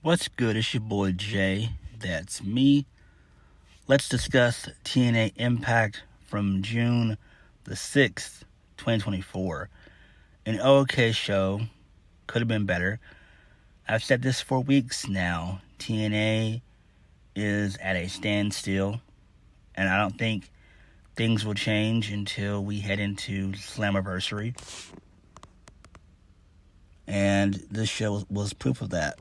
What's good? It's your boy Jay. That's me. Let's discuss TNA Impact from June the 6th, 2024. An okay show. Could have been better. I've said this for weeks now. TNA is at a standstill, and I don't think things will change until we head into Slammiversary. And this show was proof of that.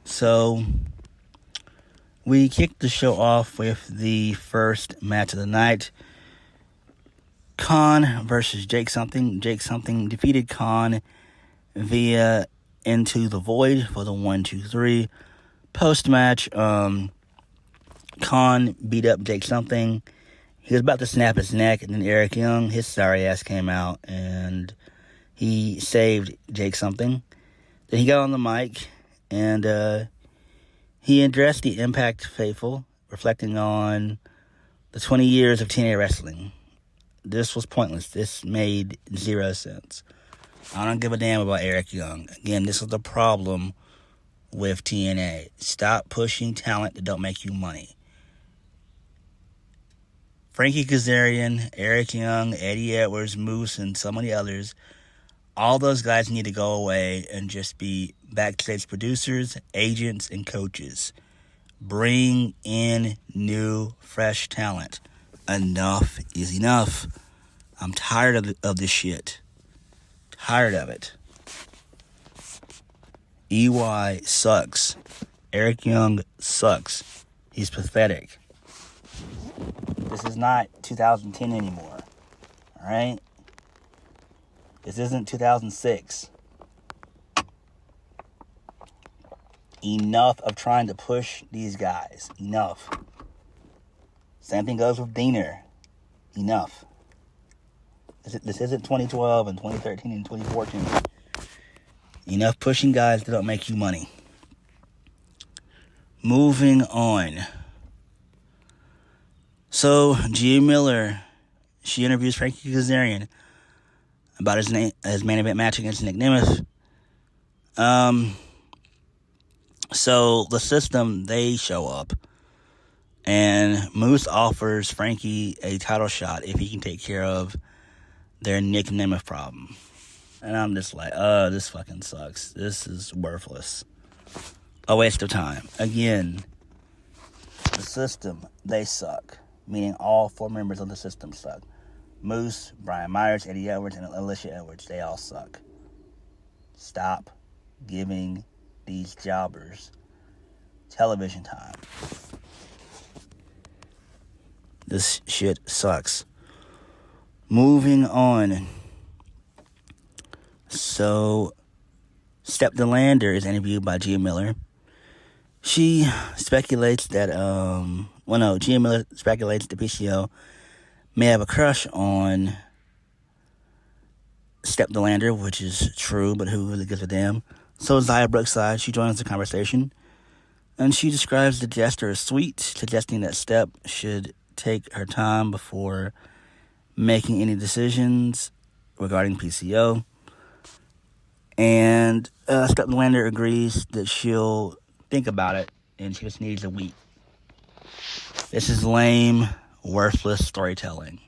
So, we kicked the show off with the first match of the night. Khan versus Jake Something. Jake Something defeated Khan via Into the Void for the 1-2-3. Post-match, Khan beat up Jake Something. He was about to snap his neck, and then Eric Young, his sorry ass, came out, and he saved Jake Something. Then he got on the mic, and he addressed the Impact faithful, reflecting on the 20 years of TNA wrestling. This was pointless. This made zero sense. I don't give a damn about Eric Young. Again, this is the problem with TNA. Stop pushing talent that don't make you money. Frankie Kazarian, Eric Young, Eddie Edwards, Moose, and so many others, all those guys need to go away and just be backstage producers, agents, and coaches. Bring in new, fresh talent. Enough is enough. I'm tired of this shit. Tired of it. EY sucks. Eric Young sucks. He's pathetic. This is not 2010 anymore. Alright? This isn't 2006. Enough of trying to push these guys. Enough. Same thing goes with Diener. Enough. This isn't 2012 and 2013 and 2014. Enough pushing guys that don't make you money. Moving on. So, Gia Miller, she interviews Frankie Kazarian about his main event match against Nick Nemeth. So the system, they show up, and Moose offers Frankie a title shot if he can take care of their Nick Nemeth problem. And I'm just like, this fucking sucks. This is worthless. A waste of time. Again, the system, they suck. Meaning all four members of the system suck. Moose, Brian Myers, Eddie Edwards, and Alicia Edwards, they all suck. Stop giving these jobbers television time. This shit sucks. Moving on. So, Step DeLander is interviewed by Gia Miller. She speculates that, Gia Miller speculates the PCO may have a crush on Step DeLander, which is true, but who really gives a damn? So Zaya Brookside, she joins the conversation, and she describes the gesture as sweet, suggesting that Step should take her time before making any decisions regarding PCO. And Step DeLander agrees that she'll think about it, and she just needs a week. This is lame, worthless storytelling.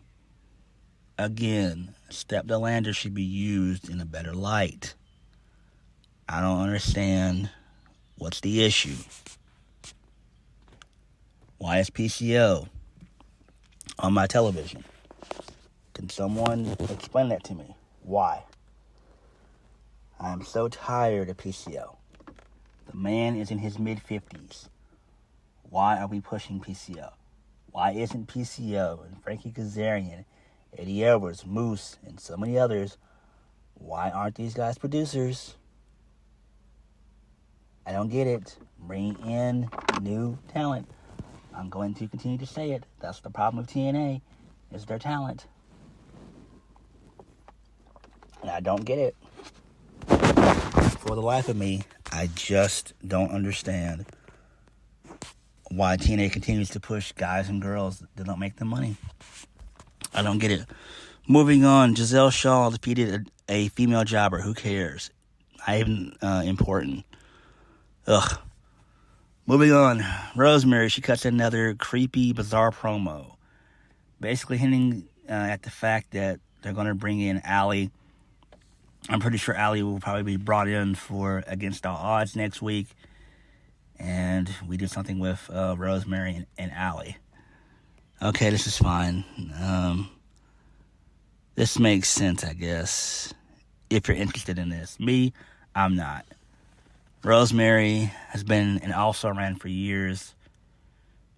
Again, Step DeLander should be used in a better light. I don't understand what's the issue. Why is PCO on my television? Can someone explain that to me? Why? I am so tired of PCO. The man is in his mid-50s. Why are we pushing PCO? Why isn't PCO and Frankie Kazarian, Eddie Edwards, Moose, and so many others, why aren't these guys producers? I don't get it. Bring in new talent. I'm going to continue to say it. That's the problem with TNA, is their talent. And I don't get it. For the life of me, I just don't understand why TNA continues to push guys and girls that don't make them money. I don't get it. Moving on, Giselle Shaw defeated a female jobber. Who cares? Not even important. Ugh. Moving on. Rosemary, she cuts another creepy, bizarre promo. Basically hinting at the fact that they're going to bring in Allie. I'm pretty sure Allie will probably be brought in for Against All Odds next week. And we did something with Rosemary and Allie. Okay, this is fine. This makes sense, I guess, if you're interested in this. Me, I'm not. Rosemary has been an also ran for years.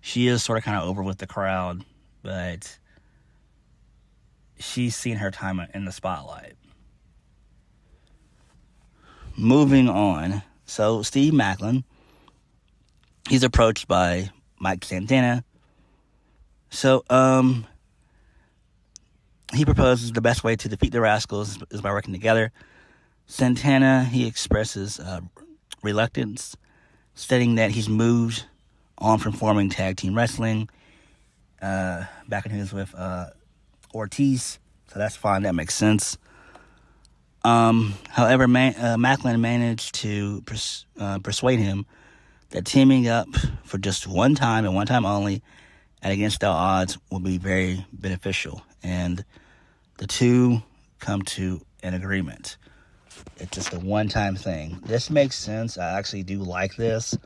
She is sort of kind of over with the crowd, but she's seen her time in the spotlight. Moving on. So, Steve Maclin, he's approached by Mike Santana. So, he proposes the best way to defeat the Rascals is by working together. Santana, he expresses reluctance, stating that he's moved on from forming tag team wrestling. Back when he was with Ortiz, so that's fine, that makes sense. However, Maclin managed to persuade him that teaming up for just one time and one time only at Against All Odds will be very beneficial, and the two come to an agreement. It's just a one-time thing. This makes sense. I actually do like this.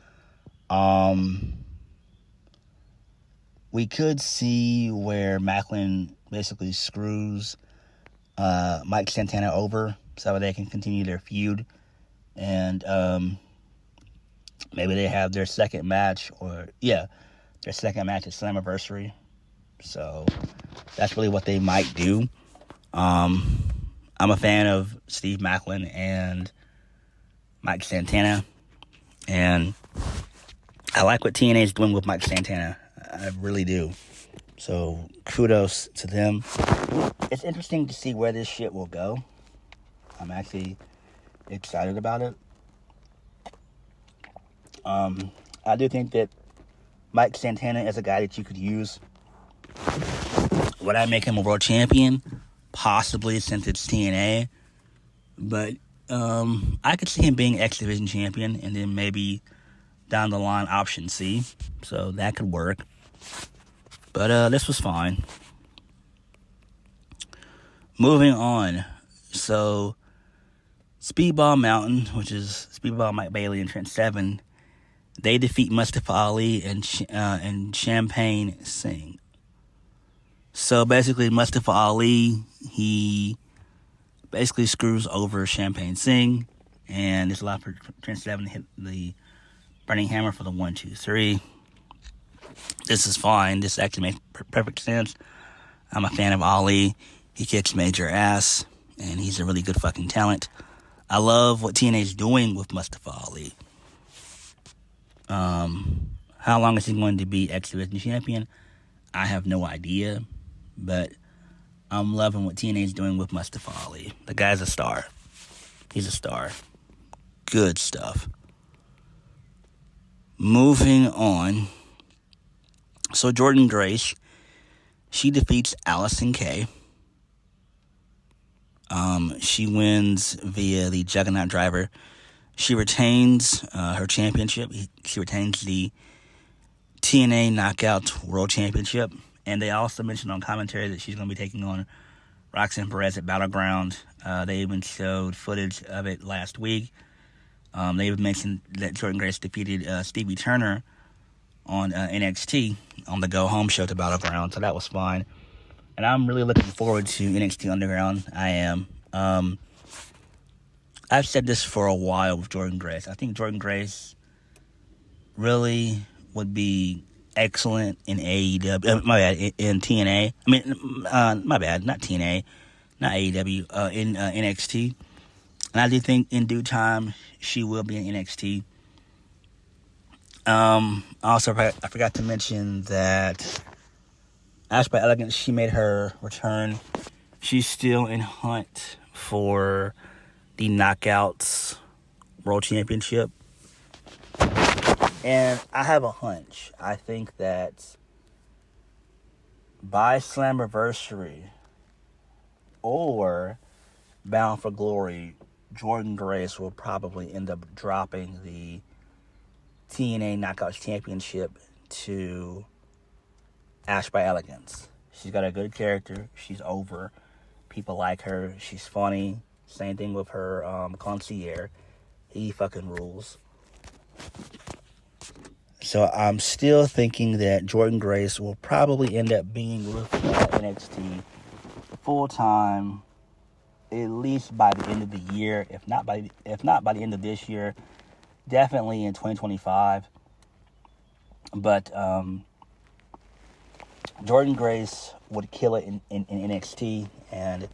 We could see where Maclin basically screws Mike Santana over so they can continue their feud, and maybe they have their second match, their second match at Slammiversary. So that's really what they might do. I'm a fan of Steve Maclin and Mike Santana, and I like what TNA is doing with Mike Santana. I really do. So kudos to them. It's interesting to see where this shit will go. I'm actually excited about it. I do think that Mike Santana is a guy that you could use. Would I make him a world champion? Possibly, since it's TNA. But I could see him being X Division champion, and then maybe down the line option C. So that could work. But this was fine. Moving on. So Speedball Mountain, which is Speedball Mike Bailey and Trent Seven, they defeat Mustafa Ali and Champagne Singh. So basically, Mustafa Ali, he basically screws over Champagne Singh, and it's allowed for Trent Seven to hit the Burning Hammer for the 1, 2, 3. This is fine. This actually makes perfect sense. I'm a fan of Ali. He kicks major ass, and he's a really good fucking talent. I love what TNA is doing with Mustafa Ali. How long is he going to be X Division champion? I have no idea, but I'm loving what TNA is doing with Mustafa Ali. The guy's a star. He's a star. Good stuff. Moving on. So Jordynne Grace, she defeats Allison Kay. She wins via the Juggernaut Driver. She retains her championship. She retains the TNA Knockout World Championship. And they also mentioned on commentary that she's going to be taking on Roxanne Perez at Battleground. They even showed footage of it last week. They even mentioned that Jordynne Grace defeated Stevie Turner on NXT on the Go Home show to Battleground. So that was fine. And I'm really looking forward to NXT Underground. I am. I've said this for a while with Jordynne Grace. I think Jordynne Grace really would be excellent in AEW. My bad, in TNA. I mean, my bad, not TNA, not AEW, in NXT. And I do think in due time she will be in NXT. Also, I forgot to mention that Ash by Elegance, she made her return. She's still in hunt for the Knockouts World Championship. And I have a hunch. I think that by Slammiversary or Bound for Glory, Jordynne Grace will probably end up dropping the TNA Knockouts Championship to Ash by Elegance. She's got a good character. She's over. People like her. She's funny. Same thing with her concierge. He fucking rules. So I'm still thinking that Jordynne Grace will probably end up being with NXT full-time, at least by the end of the year. If not by the end of this year, definitely in 2025. But Jordynne Grace would kill it in NXT, and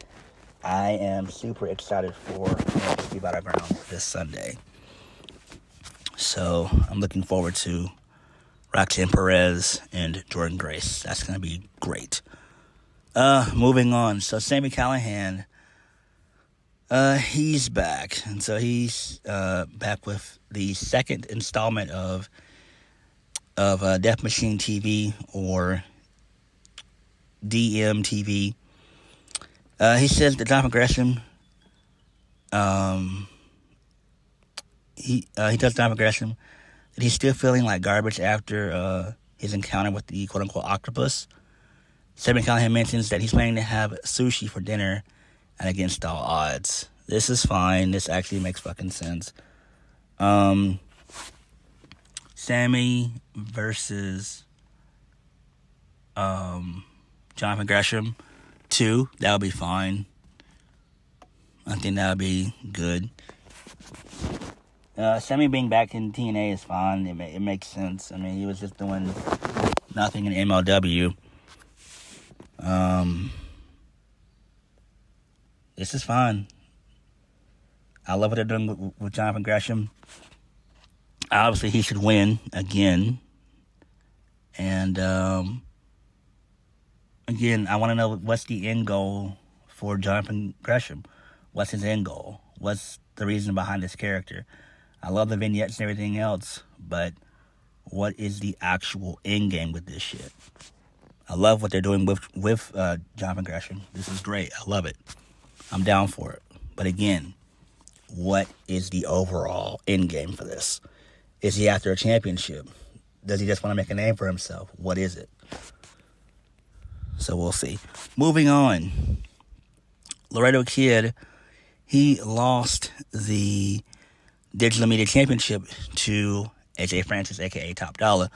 I am super excited for NXT Battleground this Sunday. So I'm looking forward to Roxanne Perez and Jordynne Grace. That's going to be great. Moving on. So Sami Callihan, he's back. And so he's back with the second installment of Death Machine TV, or DMTV. He says that Jonathan Gresham, he tells Jonathan Gresham that he's still feeling like garbage after his encounter with the quote-unquote octopus. Sami Callihan mentions that he's planning to have sushi for dinner and against all odds. This is fine. This actually makes fucking sense. Sami versus Jonathan Gresham 2. That would be fine. I think that would be good. Sami being back in TNA is fine. It makes sense. I mean, he was just doing nothing in MLW. This is fine. I love what they're doing with Jonathan Gresham. Obviously, he should win again. And, again, I want to know what's the end goal for Jonathan Gresham. What's his end goal? What's the reason behind this character? I love the vignettes and everything else, but what is the actual end game with this shit? I love what they're doing with Jonathan Gresham. This is great. I love it. I'm down for it. But again, what is the overall end game for this? Is he after a championship? Does he just want to make a name for himself? What is it? So we'll see. Moving on. Laredo Kid, he lost the Digital Media Championship to AJ Francis, a.k.a. Top Dollar.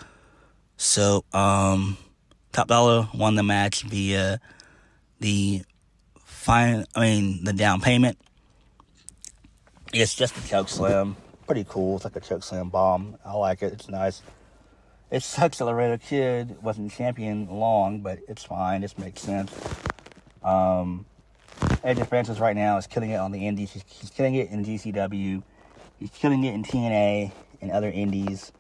So, Top Dollar won the match via the down payment. It's just a choke slam. Pretty cool. It's like a choke slam bomb. I like it. It's nice. It sucks that Laredo Kid wasn't champion long, but it's fine. This makes sense. AJ Francis right now is killing it on the indies. He's killing it in GCW. He's killing it in TNA and other indies.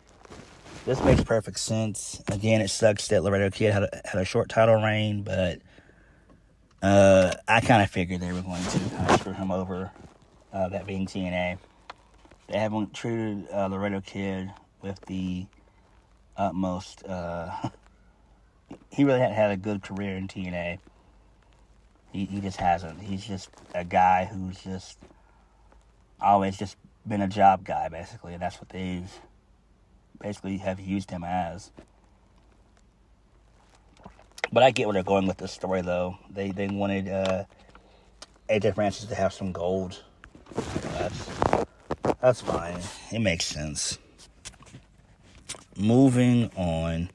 This makes perfect sense. Again, it sucks that Laredo Kid had a short title reign, but I kind of figured they were going to kind of screw him over, that being TNA. They haven't treated Laredo Kid with the utmost. He really hadn't had a good career in TNA. He just hasn't. He's just a guy who's just always just been a job guy, basically, and that's what they've basically have used him as. But I get where they're going with this story, though. They wanted AJ Francis to have some gold. That's fine. It makes sense. Moving on.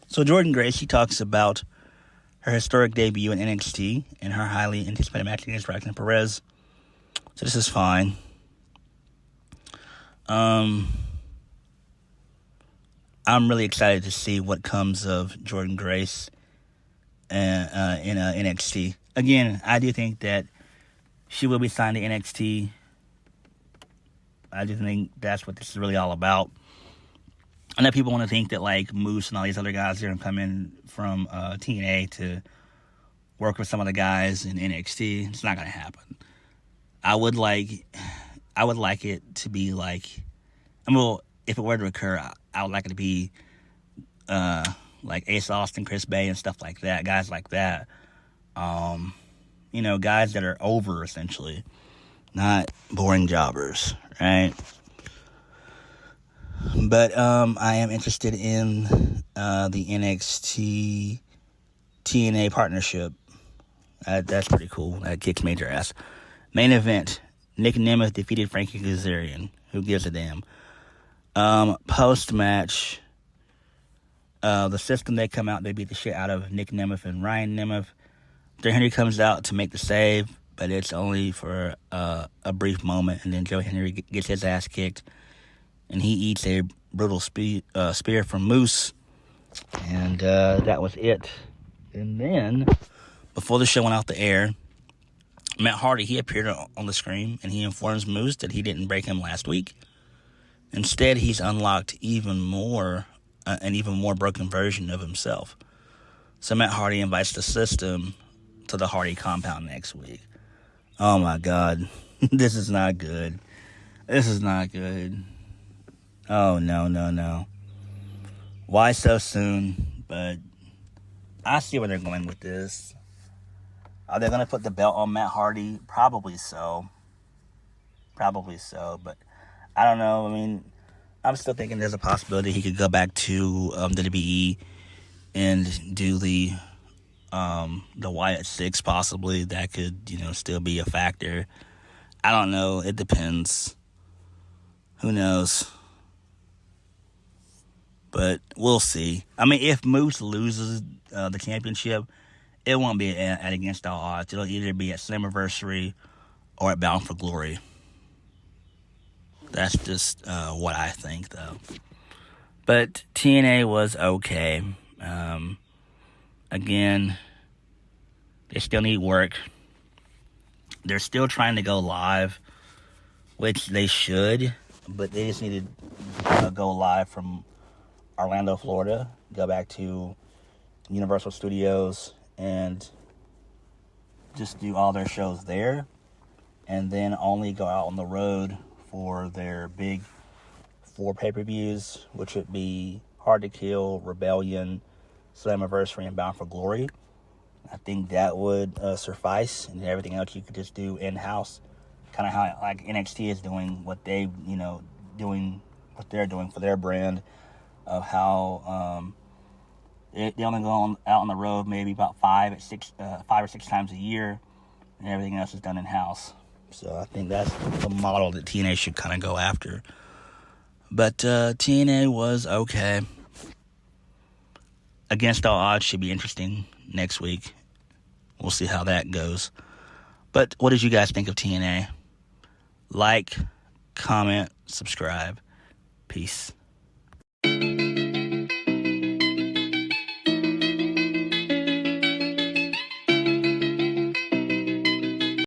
So Jordynne Grace, she talks about her historic debut in NXT and her highly anticipated match against Roxanne Perez. So this is fine. I'm really excited to see what comes of Jordynne Grace in NXT. Again, I do think that she will be signed to NXT. I do think that's what this is really all about. I know people want to think that, like, Moose and all these other guys are going to come in from TNA to work with some of the guys in NXT. It's not going to happen. I would like it to be like, well, if it were to occur, I would like it to be like Ace Austin, Chris Bay, and stuff like that. Guys like that. Guys that are over, essentially. not boring jobbers, right? But I am interested in the NXT TNA partnership. That's pretty cool. That kicks major ass. Main event: Nick Nemeth defeated Frankie Kazarian. Who gives a damn? Post match, the System, they come out, they beat the shit out of Nick Nemeth and Ryan Nemeth. Joe Henry comes out to make the save, but it's only for a brief moment, and then Joe Henry gets his ass kicked, and he eats a brutal spear from Moose, and that was it. And then, before the show went off the air, Matt Hardy, he appeared on the screen, and he informs Moose that he didn't break him last week. Instead, he's unlocked an even more broken version of himself. So Matt Hardy invites the System to the Hardy compound next week. Oh my God. This is not good. This is not good. Oh, no. Why so soon? But I see where they're going with this. Are they going to put the belt on Matt Hardy? Probably so. But I don't know. I mean, I'm still thinking there's a possibility he could go back to WWE and do the Wyatt Six, possibly. That could, still be a factor. I don't know. It depends. Who knows? But we'll see. I mean, if Moose loses the championship, it won't be at Against All Odds. It'll either be at Slammiversary or at Bound for Glory. That's just what I think, though. But TNA was okay. Again, they still need work. They're still trying to go live, which they should, but they just need to go live from Orlando, Florida, go back to Universal Studios and just do all their shows there, and then only go out on the road for their big 4 pay-per-views, which would be Hard to Kill, Rebellion, Slammiversary, and Bound for Glory. I think that would suffice, and everything else you could just do in-house, kind of how like NXT is doing what they, doing what they're doing for their brand, of how they only go out on the road maybe about 5 or 6 times a year, and everything else is done in-house. So I think that's the model that TNA should kind of go after. But TNA was okay. Against All Odds should be interesting next week. We'll see how that goes. But what did you guys think of TNA? Like, comment, subscribe. Peace.